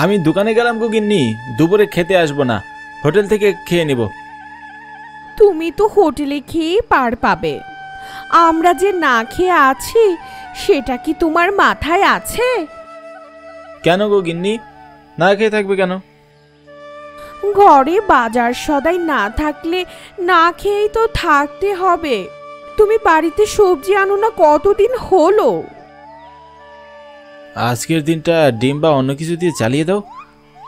আমি দোকানে গেলাম গো গিন্নি, দুপুরে খেতে আসবো না, হোটেল থেকে খেয়ে নেব। তুমি তো হোটেলে খেয়ে পার পাবে, আমরা যে না খেয়ে আছি সেটা কি তোমার মাথায় আছে? কেন গো গিন্নি, না খেয়ে থাকবে কেন? ঘরে বাজার সদাই না থাকলে না খেয়েই তো থাকতে হবে। তুমি বাড়িতে সবজি আনো না কতদিন হলো? আজকের দিনটা ডিম বা অন্য কিছু দিয়ে চালিয়ে দাও,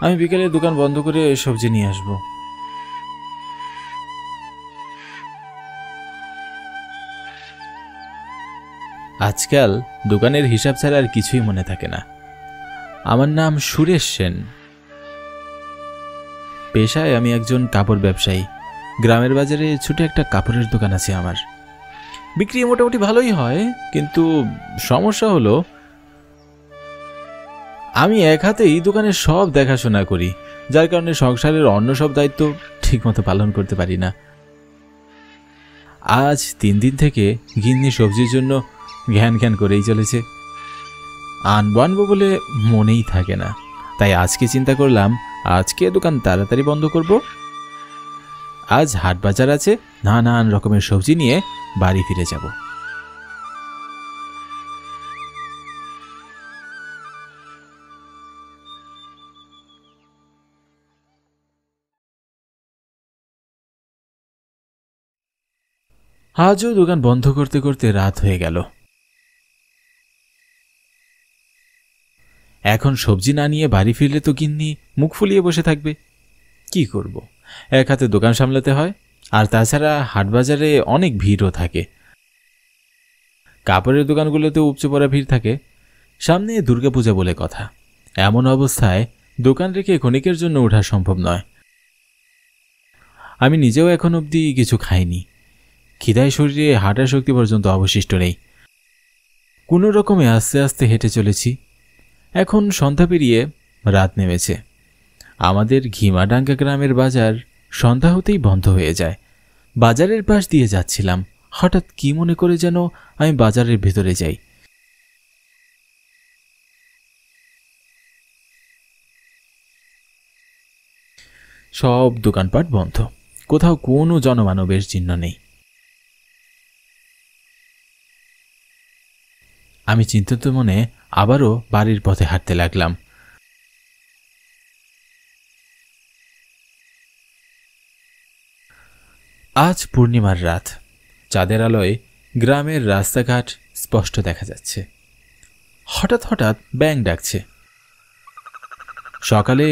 আমি বিকেলে দোকান বন্ধ করে সবজি নিয়ে আসবো। আজকাল দোকানের হিসাব ছাড়া আর কিছুই মনে থাকে না। আমার নাম সুরেশ সেন, পেশায় আমি একজন কাপড় ব্যবসায়ী। গ্রামের বাজারে ছোট একটা কাপড়ের দোকান আছে আমার। বিক্রি মোটামুটি ভালোই হয়, কিন্তু সমস্যা হলো আমি এক হাতেই দোকানের সব দেখাশোনা করি, যার কারণে সংসারের অন্য সব দায়িত্ব ঠিকমতো পালন করতে পারি না। আজ 3 দিন থেকে গিন্নি সবজির জন্য ঘ্যান ঘ্যান করেই চলেছে, আনবো আনবো বলে মনেই থাকে না। তাই আজকে চিন্তা করলাম আজকে দোকান তাড়াতাড়ি বন্ধ করব। আজ হাট বাজার আছে, নানান রকমের সবজি নিয়ে বাড়ি ফিরে যাব। আজও দোকান বন্ধ করতে করতে রাত হয়ে গেল। এখন সবজি না নিয়ে বাড়ি ফিরলে তো গিন্নি মুখ ফুলিয়ে বসে থাকবে। কি করব, এক হাতে দোকান সামলাতে হয়, আর তাছাড়া হাটবাজারে অনেক ভিড়ও থাকে। কাপড়ের দোকানগুলোতে উপচে পড়া ভিড় থাকে। সামনে দুর্গাপূজা বলে কথা, এমন অবস্থায় দোকান রেখে ক্ষণিকের জন্য ওঠা সম্ভব নয়। আমি নিজেও এখন অবধি কিছু খাইনি, খিদায় শরীরে হাঁটার শক্তি পর্যন্ত অবশিষ্ট নেই। কোনো রকমে আস্তে আস্তে হেঁটে চলেছি। এখন সন্ধ্যা পেরিয়ে রাত নেমেছে। আমাদের ঘিমাডাঙ্গা গ্রামের বাজার সন্ধ্যা হতেই বন্ধ হয়ে যায়। বাজারের পাশ দিয়ে যাচ্ছিলাম, হঠাৎ কি মনে করে যেন আমি বাজারের ভেতরে যাই। সব দোকানপাট বন্ধ, কোথাও কোনো জনমানবের চিহ্ন নেই। আমি চিন্তিত মনে আবারও বাড়ির পথে হাঁটতে লাগলাম। আজ পূর্ণিমার রাত, চাঁদের আলোয় গ্রামের রাস্তাঘাট স্পষ্ট দেখা যাচ্ছে। হঠাৎ হঠাৎ ব্যাঙ ডাকছে। সকালে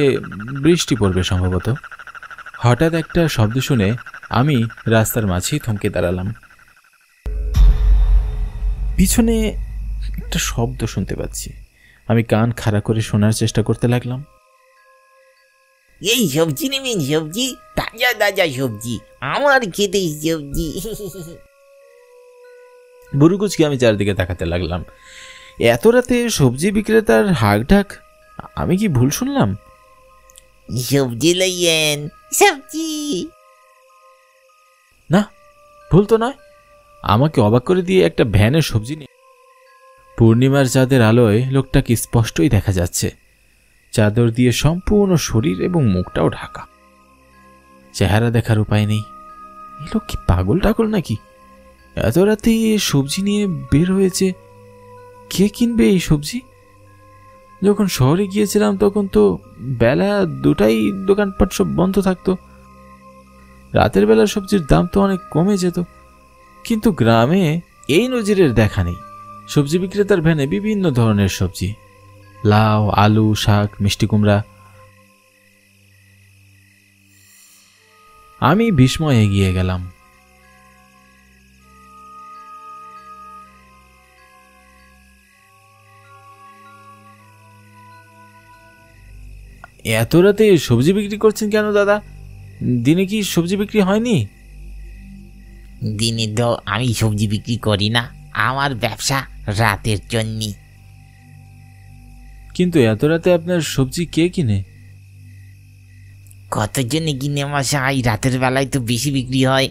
বৃষ্টি পড়বে সম্ভবত। হঠাৎ একটা শব্দ শুনে আমি রাস্তার মাঝেই থমকে দাঁড়ালাম। পিছনে একটা শব্দ শুনতে পাচ্ছি। আমি কান খাড়া করে শোনার চেষ্টা করতে লাগলাম। এই সবজি নেবেন? সবজি, তাজা তাজা সবজি, আমার খেতে সবজি। বুড়ুকুচকে আমি চারদিকে তাকাতে লাগলাম। এত রাতে সবজি বিক্রেতার হাঁক ডাক, আমি কি ভুল শুনলাম? সবজি লইয়েন, সবজি। না, ভুল তো নয়। আমাকে অবাক করে দিয়ে একটা ভ্যানে সবজি নিয়ে। পূর্ণিমার চাঁদের আলোয় লোকটাকে স্পষ্টই দেখা যাচ্ছে। চাদর দিয়ে সম্পূর্ণ শরীর এবং মুখটাও ঢাকা। চেহারা দেখার উপায় নেই। এই লোক কি পাগল টাগল নাকি? এত রাতে সবজি নিয়ে বের হয়েছে। কে কিনবে এই সবজি? যখন শহরে গিয়েছিলাম তখন তো বেলা 2টায় দোকানপাট সব বন্ধ থাকতো। রাতের বেলা সবজির দাম তো অনেক কমে যেত, কিন্তু গ্রামে এই নজিরের দেখা নেই। সবজি বিক্রেতার ভ্যানে বিভিন্ন ধরনের সবজি, লাউ, আলু, শাক, মিষ্টি কুমড়া। আমি বিস্ময়ে এগিয়ে গেলাম। এত রাতে সবজি বিক্রি করছেন কেন দাদা? দিনে কি সবজি বিক্রি হয়নি? দিনে তো আমি সবজি বিক্রি করি না, আমার ব্যবসা রাতের জন্য। কিন্তু এত রাতে আপনার সবজি কে কিনে? কতজনে কিনে মশাই, রাতের বেলায় তো বেশি বিক্রি হয়।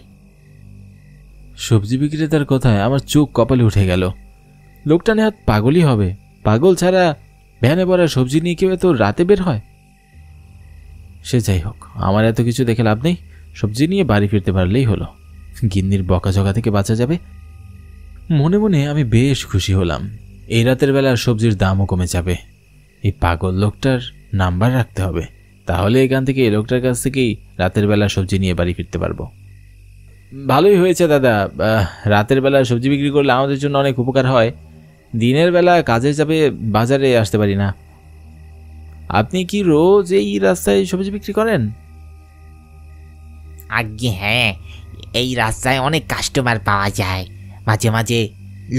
সবজি বিক্রেতার কথায় আমার চোখ কপালে উঠে গেল। লোকটা নেহাত পাগলই হবে। পাগল ছাড়া ভ্যানে ভরা সবজি নিয়ে কেউ এত রাতে বের হয়? সে যাই হোক, আমার এত কিছু দেখে লাভ নেই, সবজি নিয়ে বাড়ি ফিরতে পারলেই হলো। গিন্নির বকাঝকা থেকে বাঁচা যাবে। মনে মনে আমি বেশ খুশি হলাম। এই রাতের বেলা সবজির দামও কমে যাবে। এই পাগল লোকটার নাম্বার রাখতে হবে, তাহলে এখান থেকে এই লোকটার কাছ থেকেই রাতের বেলা সবজি নিয়ে বাড়ি ফিরতে পারবো। ভালোই হয়েছে দাদা, রাতের বেলা সবজি বিক্রি করলে আমাদের জন্য অনেক উপকার হয়। দিনের বেলা কাজে যাবে, বাজারে আসতে পারি না। আপনি কি রোজ এই রাস্তায় সবজি বিক্রি করেন? আজ্ঞে হ্যাঁ, এই রাস্তায় অনেক কাস্টমার পাওয়া যায়। মাঝে মাঝে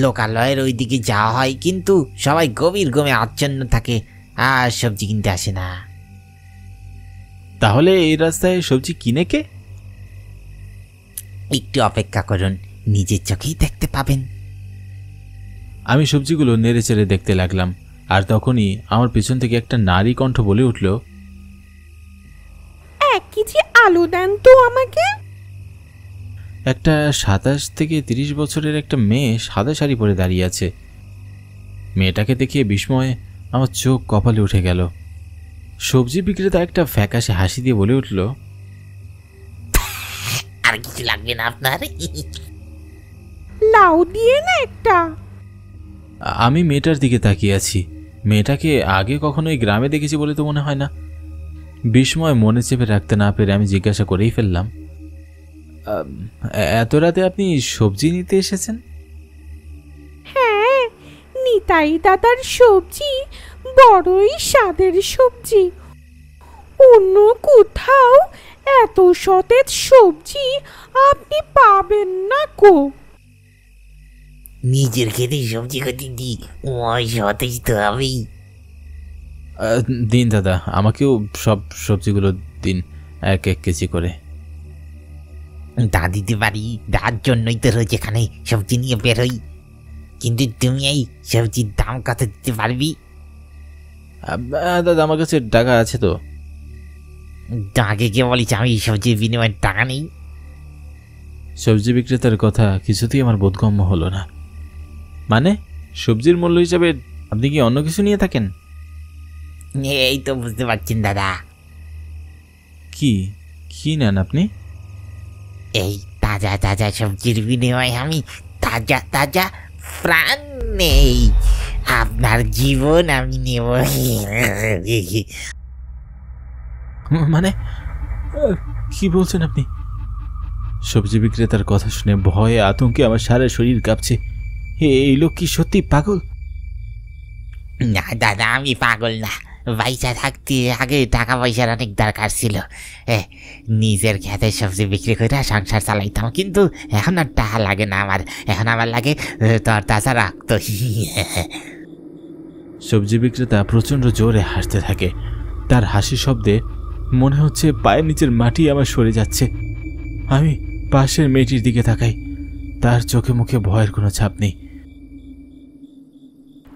লোকালয়ের ওই দিকে যাওয়া হয়, কিন্তু সবাই গভীর ঘুমে আচ্ছন্ন থাকে আর সবজি কিনতে আসে না। তাহলে এই রাস্তায় সবজি কিনে কে? একটু অপেক্ষা করুন, নিজের চোখেই দেখতে পাবেন। আমি সবজিগুলো নেড়ে চেড়ে দেখতে লাগলাম, আর তখনই আমার পেছন থেকে একটা নারী কণ্ঠ বলে উঠল, 1 কেজি আলু দেন তো আমাকে। একটা 27 থেকে 30 বছরের একটা মেয়ে সাদা শাড়ি পরে দাঁড়িয়ে আছে। মেয়েটাকে দেখে বিস্ময়ে আমার চোখ কপালে উঠে গেল। সবজি বিক্রেতা একটা ফ্যাকাশে হাসি দিয়ে বলে উঠল, আর কিছু লাগবে না আপনার? লাউ দিয়ে না একটা। আমি মেয়েটার দিকে তাকিয়ে আছি। মেয়েটাকে আগে কখনো এই গ্রামে দেখেছি বলে তো মনে হয় না। বিস্ময় মনে চেপে রাখতে না পেরে আমি জিজ্ঞাসা করেই ফেললাম, এত রাতে আপনি সবজি নিতে এসেছেন? হ্যাঁ, নিতাই দাদার সবজি বড়ই স্বাদের সবজি। অন্য কোথাও এত সতেজ সবজি আপনি পাবেন না কো। নিজের খেতে সবজি খেতে দিই, ওই সতেজ তো হবেই। দিন দাদা, আমাকেও সব সবজিগুলো দিন, 1 কেজি করে। তা দিতে পারি, তার জন্যই তো রোজ এখানে সবজি নিয়ে বেরোই। কিন্তু তুমি এই সবজির দাম কত দিতে পারবি? দাদা, আমার কাছে টাকা আছে তো। আগে কে বলিস আমি সবজির বিনিময়ে টাকা নেই? সবজি বিক্রেতার কথা কিছুতেই আমার বোধগম্য হলো না। মানে, সবজির মূল্য হিসাবে আপনি কি অন্য কিছু নিয়ে থাকেন? এই তো বুঝতে পারছেন দাদা। কি কি নেন আপনি? এই তাজা তাজা সবজির বিনিময়ে আমি তাজা তাজা প্রাণ নেই। আপনার জীবন আমি নেব। মানে, কি বলছেন আপনি? সবজি বিক্রেতার কথা শুনে ভয়ে আতঙ্কে আমার সারা শরীর কাঁপছে। এই লোক কি সত্যি পাগল? না দাদা, আমি পাগল না। পয়সা থাকতে আগে টাকা পয়সার অনেক দরকার ছিল। নিজের খেতে সবজি বিক্রি করে সংসার চালাইতাম, কিন্তু এখন আর টাকা লাগে না আমার। এখন আমার লাগে তোর তাজা রাখতো। সবজি বিক্রেতা প্রচণ্ড জোরে হাসতে থাকে। তার হাসি শব্দে মনে হচ্ছে পায়ের নিচের মাটি আমার সরে যাচ্ছে। আমি পাশের মেয়েটির দিকে তাকাই। তার চোখে মুখে ভয়ের কোনো ছাপ নেই।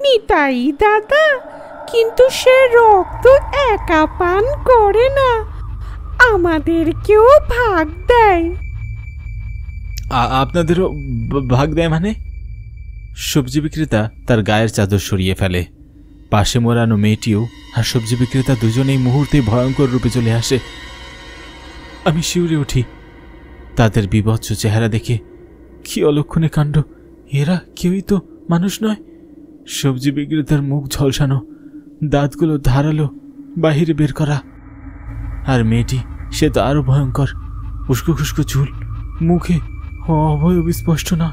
নিতাই দাদা কিন্তু সে রক্ত একা পান করে না, আমাদেরকেও ভাগ দেয়। আপনাদেরও ভাগ দেয় মানে? সবজি বিক্রেতা তার গায়ের চাদর সরিয়ে ফেলে। পাশে মোড়ানো মেয়েটিও আর সবজি বিক্রেতা দুজনেই মুহূর্তে ভয়ঙ্কর রূপে চলে আসে। আমি শিউরে উঠি। তাদের বিভৎস চেহারা দেখে কি অলক্ষণে কাণ্ড! এরা কেউই তো মানুষ নয়। সবজি বিক্রেতার মুখ ঝলসানো, দাঁতগুলো ধারালো, বাহিরে বের করা। আর মেয়েটি, সে তো আরো ভয়ঙ্কর। উস্কো খুস্কো চুল, মুখে অবয়ব স্পষ্ট না।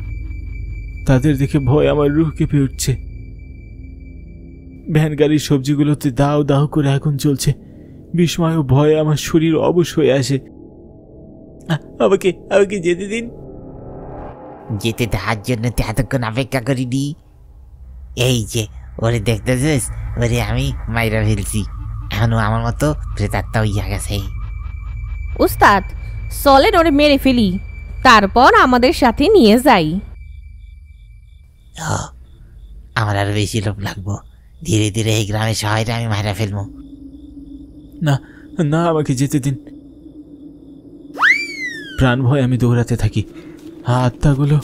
তাদের দেখে ভয় আমার রুহ কেঁপে উঠছে। ভ্যান গাড়ির সবজিগুলোতে দাও দাও করে আগুন চলছে। বিস্ময় ও ভয়ে আমার শরীর অবশ হয়ে আসে। আমাকে আমাকে যেতে দিন। যেতে দেওয়ার জন্য তো এতক্ষণ অপেক্ষা করিনি। এই যে ওরে দেখতেছিস, ওরে আমি মাইরা ফেলছি। এখনো আমার মতো প্রেতাত্মা হইয়া গেছে। উস্তাদ, চলেন ওরে মেরে ফেলি, তারপর আমাদের সাথে নিয়ে যাই। আমার আরো বেশি লোভ লাগবো। ধীরে ধীরে এই গ্রামের সবাইটা আমি মাইরা ফেলবো। না না, আমাকে যেতে দিন। প্রাণ ভয় আমি দৌড়াতে থাকি। আত্মাগুলো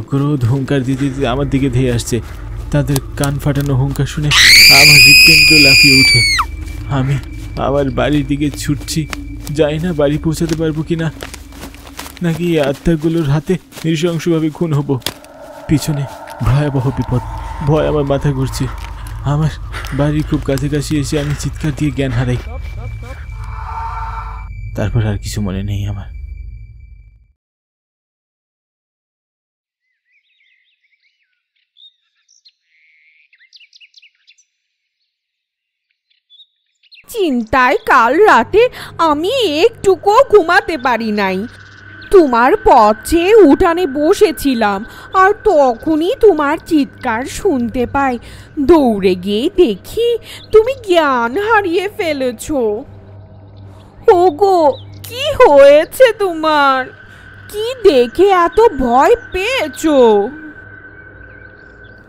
ক্রোধ হুঙ্কার দিতে দিতে আমার দিকে ধেয়ে আসছে। তাদের কান ফাটানো হুঙ্কার শুনে আমার হৃৎপিণ্ড লাফিয়ে উঠে। আমার বাড়ির দিকে ছুটছি। জানি না বাড়ি পৌঁছাতে পারবো কিনা, নাকি এই আত্মাগুলোর হাতে নৃশংসভাবে খুন হব। পিছনে ভয়াবহ বিপদ, ভয় আমার মাথা ঘুরছে। আমার বাড়ির খুব কাছাকাছি এসে আমি চিৎকার দিয়ে জ্ঞান হারাই। তারপর আর কিছু মনে নেই আমার। চিন্তায় কাল রাতে আমি একটুকুও ঘুমাতে পারি নাই। তোমার পথে উঠানে বসেছিলাম, আর তখনই তোমার চিৎকার শুনতে পাই। দৌড়ে গিয়ে দেখি তুমি জ্ঞান হারিয়ে ফেলেছো। ওগো, কি হয়েছে তোমার? কি দেখে এত ভয় পেয়েছো?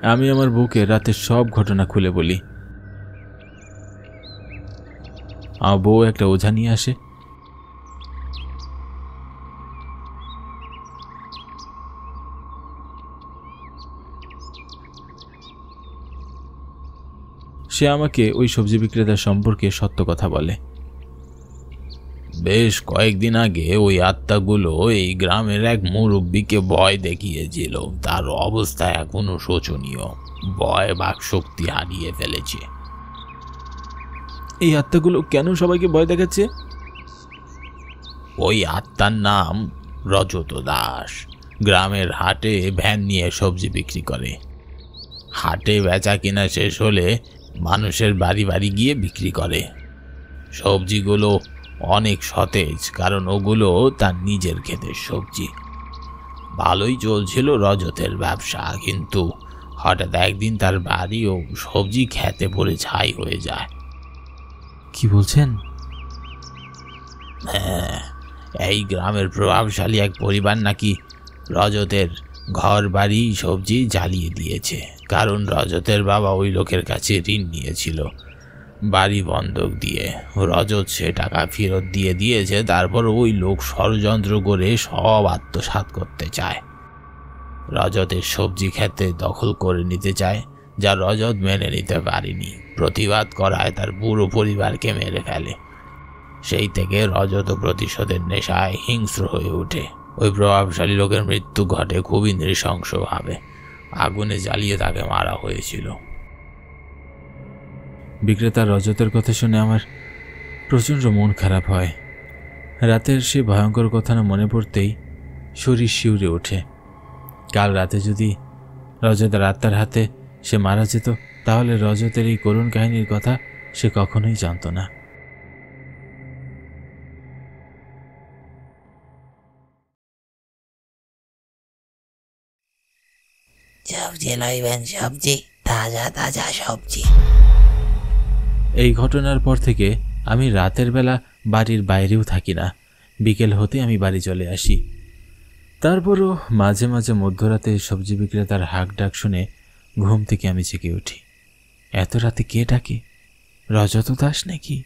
আমি আমার বউকে রাতের সব ঘটনা খুলে বলি। আমার বউ একটা ওঝা নিয়ে আসে। সে আমাকে ওই সবজি বিক্রেতার সম্পর্কে সত্য কথা বলে। বেশ কয়েকদিন আগে ওই আত্মাগুলো এই গ্রামের এক মুরব্বীকে ভয় দেখিয়েছিল। তার অবস্থা এখনো শোচনীয়, ভয় বাক শক্তি হারিয়ে ফেলেছে। এই আত্মাগুলো কেন সবাইকে ভয় দেখাচ্ছে? ওই আত্মার নাম রজত দাস। গ্রামের হাটে ভ্যান নিয়ে সবজি বিক্রি করে। হাটে বেচা কিনা শেষ হলে মানুষের বাড়ি বাড়ি গিয়ে বিক্রি করে। সবজিগুলো অনেক সতেজ, কারণ ওগুলো তার নিজের ক্ষেতের সবজি। ভালোই চলছিল রজতের ব্যবসা, কিন্তু হঠাৎ একদিন তার বাড়ি ও সবজি খেতে পড়ে ছাই হয়ে যায়। কি বলছেন? হ্যাঁ, এই গ্রামের প্রভাবশালী এক পরিবার নাকি রজতের ঘর বাড়ি সবজি জ্বালিয়ে দিয়েছে। কারণ রজতের বাবা ওই লোকের কাছে ঋণ নিয়েছিল বাড়ি বন্ধক দিয়ে। রজত সে টাকা ফেরত দিয়ে দিয়েছে, তারপর ওই লোক ষড়যন্ত্র করে সব আত্মসাৎ করতে চায়। রজতের সবজি খেতে দখল করে নিতে চায়, যা রজত মেনে নিতে পারেনি। প্রতিবাদ করায় তার পুরো পরিবারকে মেরে ফেলে। সেই থেকে রজত প্রতিশোধের নেশায় হিংস্র হয়ে ওঠে। ওই প্রভাবশালী লোকের মৃত্যু ঘটে খুবই নৃশংসভাবে। আগুনে জ্বালিয়ে তাকে মারা হয়েছিল। বিক্রেতা রজতের কথা শুনে আমার প্রচণ্ড মন খারাপ হয়। রাতের সে ভয়ঙ্কর কথা না মনে পড়তেই শরীর শিউরে ওঠে। কাল রাতে যদি রজতের আত্মার হাতে সে মারা যেত, তাহলে রজতের এই করুণ কাহিনীর কথা সে কখনোই জানত না। সবজি লইবেন, সবজি, তাজা তাজা সবজি। এই ঘটনার পর থেকে আমি রাতের বেলা বাড়ির বাইরেও থাকি না। বিকেল হতে আমি বাড়ি চলে আসি। তারপরও মাঝে মাঝে মধ্যরাতে সবজি বিক্রেতার হাঁক ডাক শুনে ঘুম থেকে আমি জেগে উঠি। এত রাতে কে ডাকে? রজত দাস নাকি?